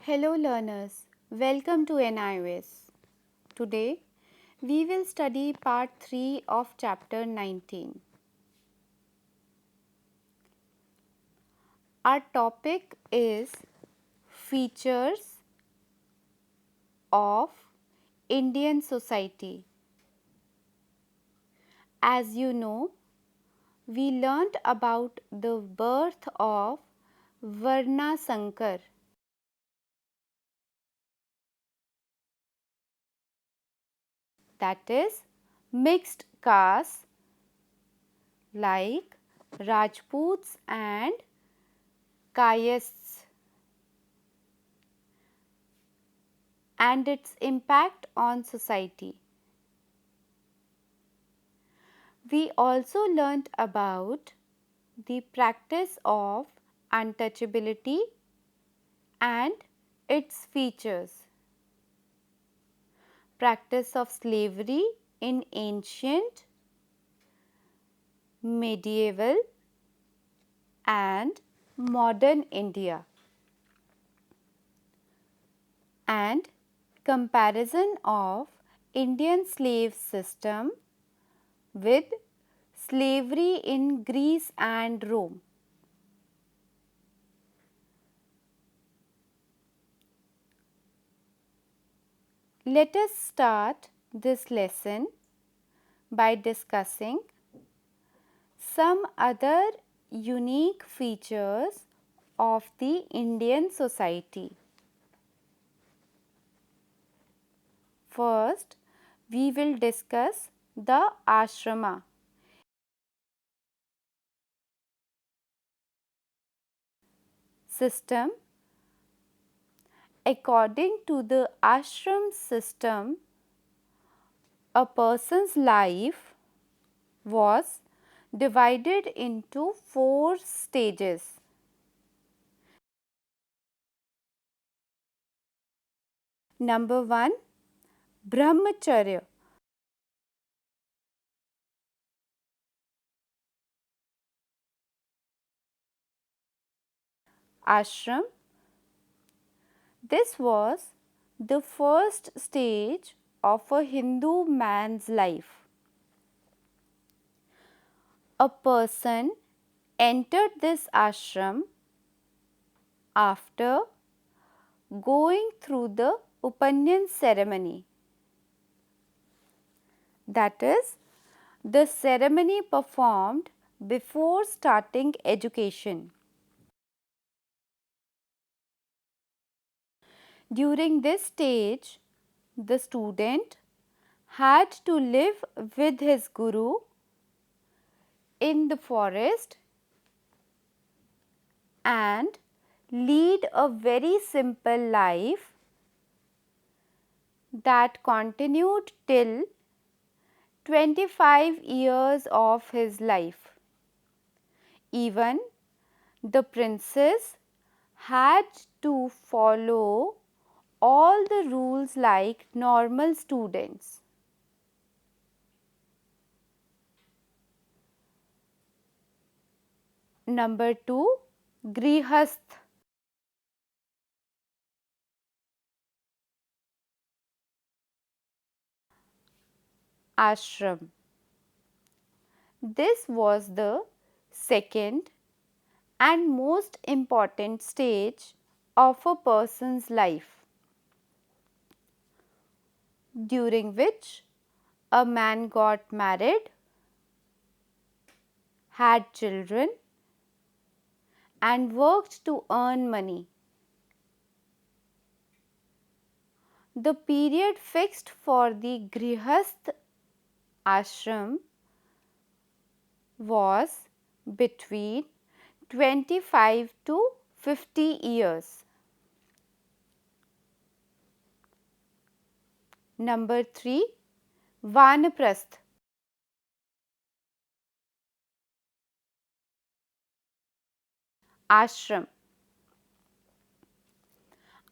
Hello learners, welcome to NIOS. Today we will study part 3 of chapter 19. Our topic is features of Indian society. As you know, we learnt about the birth of Varna Sankar. That is mixed castes like Rajputs and Kaysts, and its impact on society. We also learnt about the practice of untouchability and its features, practice of slavery in ancient, medieval and modern India, and comparison of Indian slave system with slavery in Greece and Rome. Let us start this lesson by discussing some other unique features of the Indian society. First, we will discuss the ashrama. System. According to the ashram system, a person's life was divided into 4 stages. Number 1, brahmacharya. Ashram. This was the first stage of a Hindu man's life. A person entered this ashram after going through the Upanyan ceremony. That is, the ceremony performed before starting education. During this stage, the student had to live with his guru in the forest and lead a very simple life that continued till 25 years of his life. Even the princess had to follow all the rules like normal students. Number 2, Grihasth. Ashram. This was the second and most important stage of a person's life, during which a man got married, had children and worked to earn money. The period fixed for the Grihasth ashram was between 25 to 50 years. Number 3, Vanaprasth. Ashram.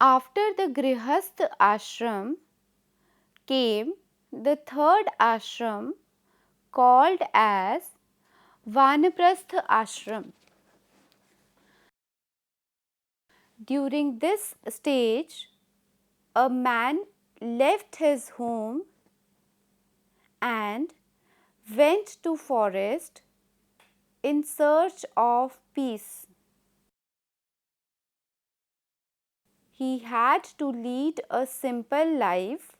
After the Grihasth ashram came the third ashram called as Vanaprasth ashram. During this stage, a man left his home and went to forest in search of peace. He had to lead a simple life.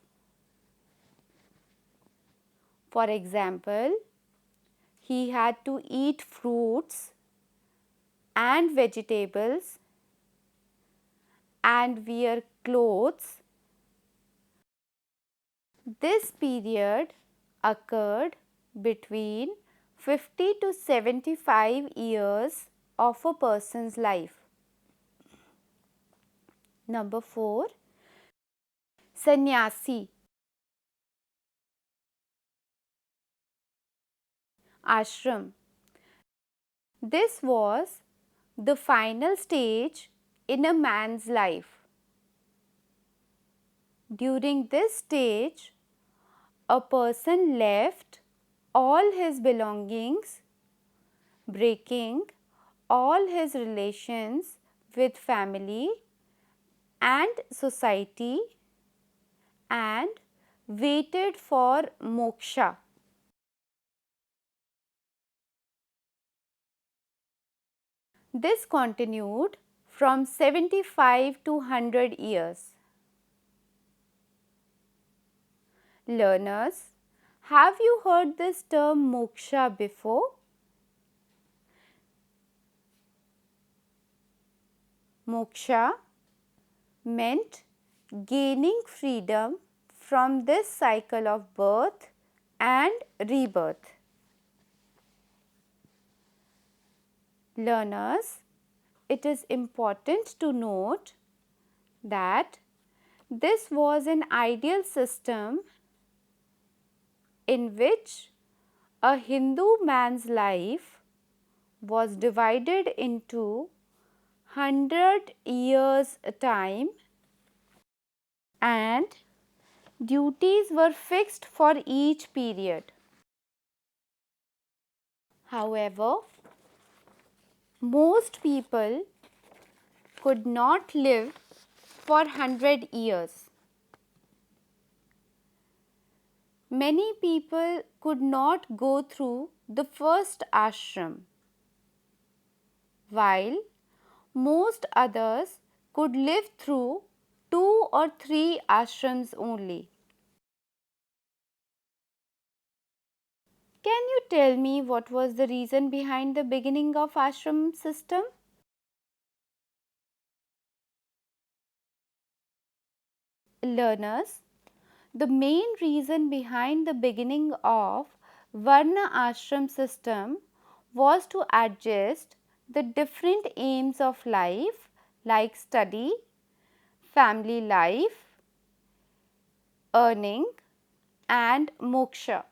For example, he had to eat fruits and vegetables and wear clothes. This period occurred between 50 to 75 years of a person's life. Number 4. Sannyasi. Ashram. This was the final stage in a man's life. During this stage, a person left all his belongings, breaking all his relations with family and society, and waited for moksha. This continued from 75 to 100 years. Learners, have you heard this term moksha before? Moksha meant gaining freedom from this cycle of birth and rebirth. Learners, it is important to note that this was an ideal system in which a Hindu man's life was divided into 100 years time and duties were fixed for each period. However, most people could not live for 100 years. Many people could not go through the first ashram, while most others could live through 2 or 3 ashrams only. Can you tell me what was the reason behind the beginning of ashram system? Learners, the main reason behind the beginning of Varna ashram system was to adjust the different aims of life like study, family life, earning and moksha.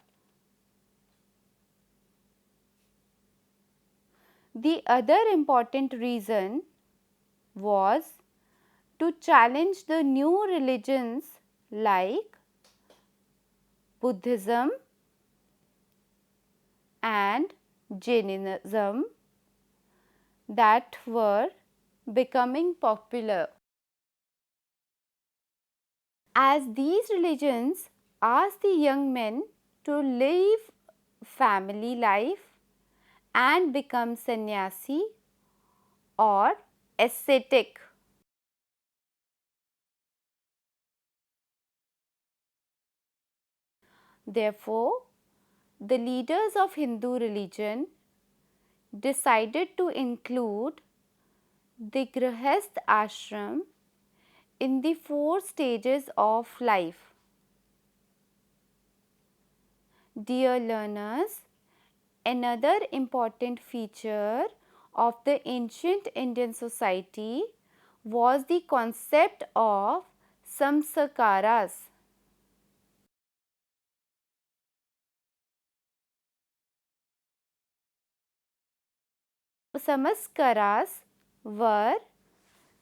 The other important reason was to challenge the new religions like Buddhism and Jainism that were becoming popular. As these religions asked the young men to live family life and become sannyasi or ascetic. Therefore, the leaders of Hindu religion decided to include the Grihasth ashram in the 4 stages of life. Dear learners, another important feature of the ancient Indian society was the concept of samskaras. Samskaras were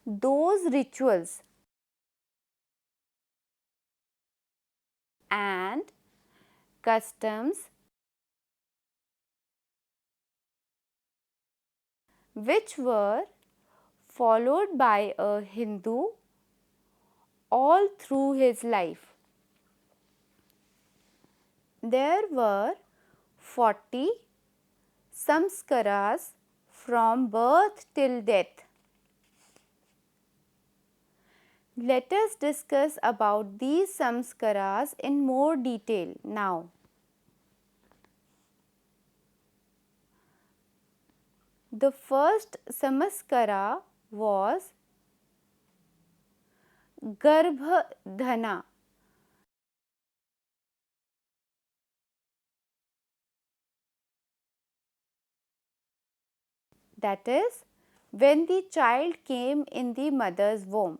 those rituals and customs which were followed by a Hindu all through his life. There were 40 samskaras from birth till death. Let us discuss about these samskaras in more detail now. The first samskara was Garbhadhana. That is, when the child came in the mother's womb.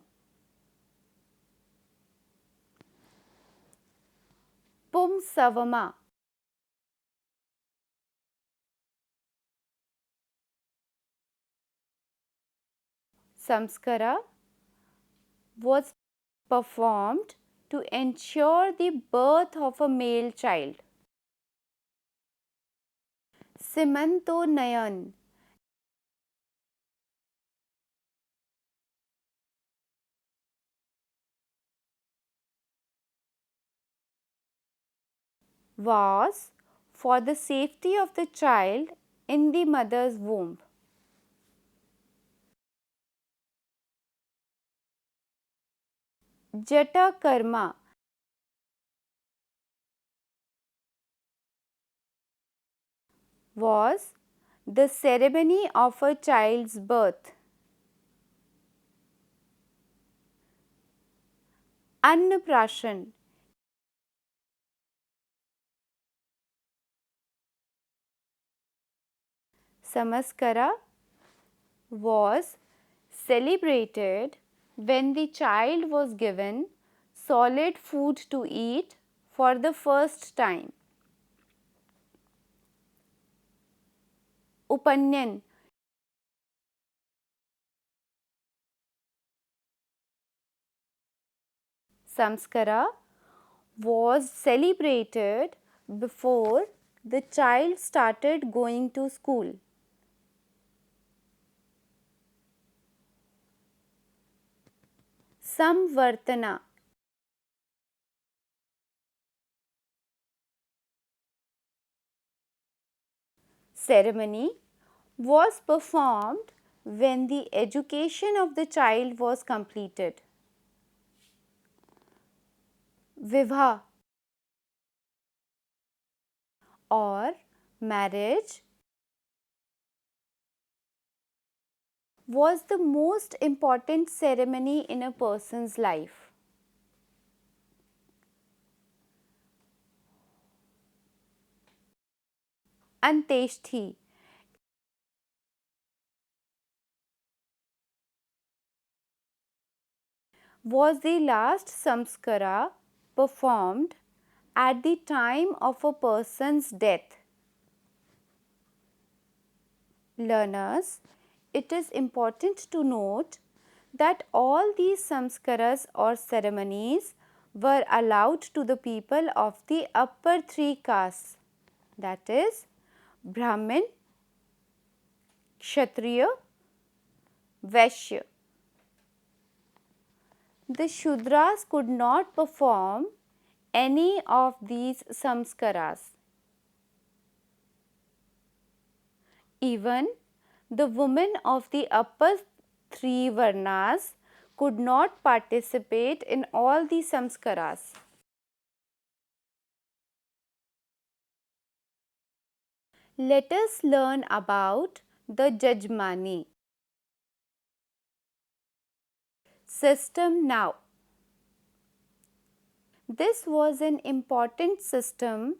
Pumsavama. Samskara was performed to ensure the birth of a male child. Simanto Nayan. Was for the safety of the child in the mother's womb. Jata Karma was the ceremony of a child's birth. Annaprashan. Samskara was celebrated when the child was given solid food to eat for the first time. Upanyan. Samskara was celebrated before the child started going to school. Samvartana. Ceremony was performed when the education of the child was completed. Vivah or marriage was the most important ceremony in a person's life. Anteshti was the last samskara performed at the time of a person's death. Learners, it is important to note that all these samskaras or ceremonies were allowed to the people of the upper three castes, that is, Brahmin, Kshatriya, Vaishya. The Shudras could not perform any of these samskaras. Even the women of the upper three varnas could not participate in all the samskaras. Let us learn about the Jajmani system now. This was an important system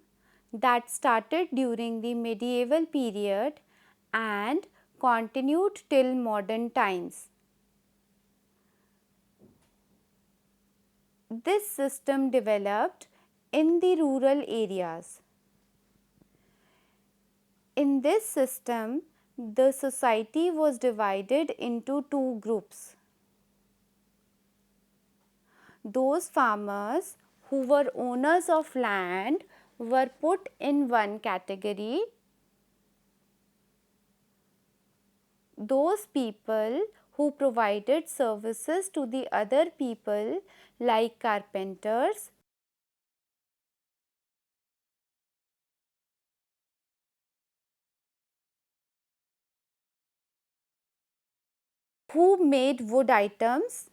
that started during the medieval period and continued till modern times. This system developed in the rural areas. In this system, the society was divided into two groups. Those farmers who were owners of land were put in one category. Those people who provided services to the other people like carpenters, who made wood items,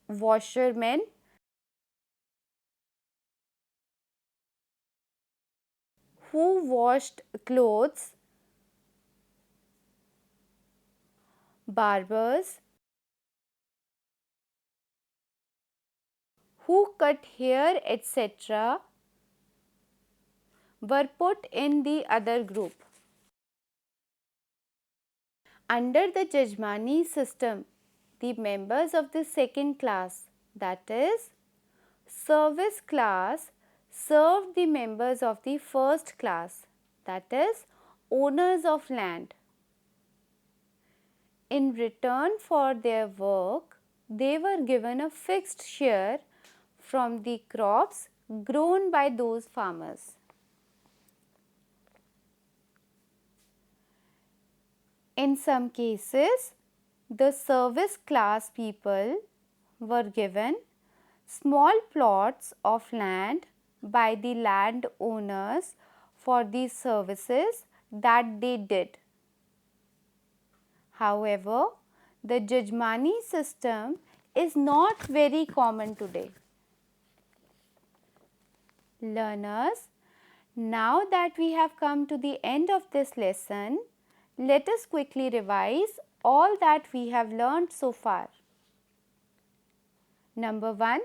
washermen, who washed clothes, barbers, who cut hair, etc., were put in the other group. Under the Jajmani system, the members of the second class, that is, service class, served the members of the first class, that is, owners of land. In return for their work, they were given a fixed share from the crops grown by those farmers. In some cases, the service class people were given small plots of land by the landowners for the services that they did. However, the Jajmani system is not very common today. Learners, now that we have come to the end of this lesson, let us quickly revise all that we have learned so far. Number 1,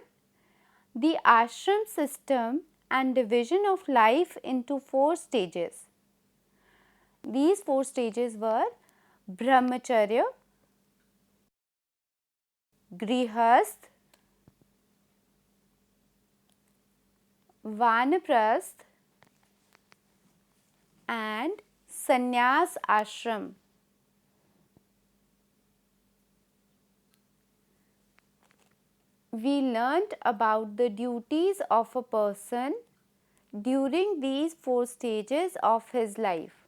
the ashram system and division of life into 4 stages. These 4 stages were brahmacharya, grihasth, vanaprasth and sannyas ashram. We learnt about the duties of a person during these 4 stages of his life.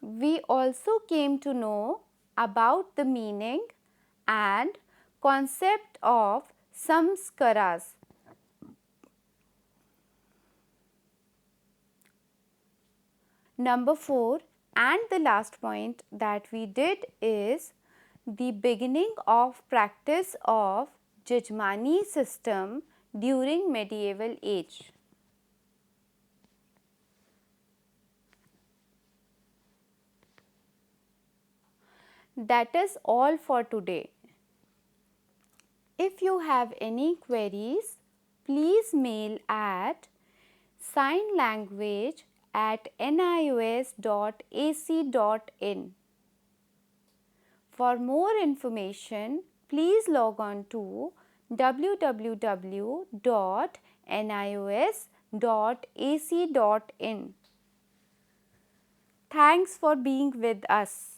We also came to know about the meaning and concept of samskaras. Number 4 and the last point that we did is the beginning of practice of Jajmani system during medieval age. That is all for today. If you have any queries, please mail at signlanguage@nios.ac.in. For more information, please log on to www.nios.ac.in. Thanks for being with us.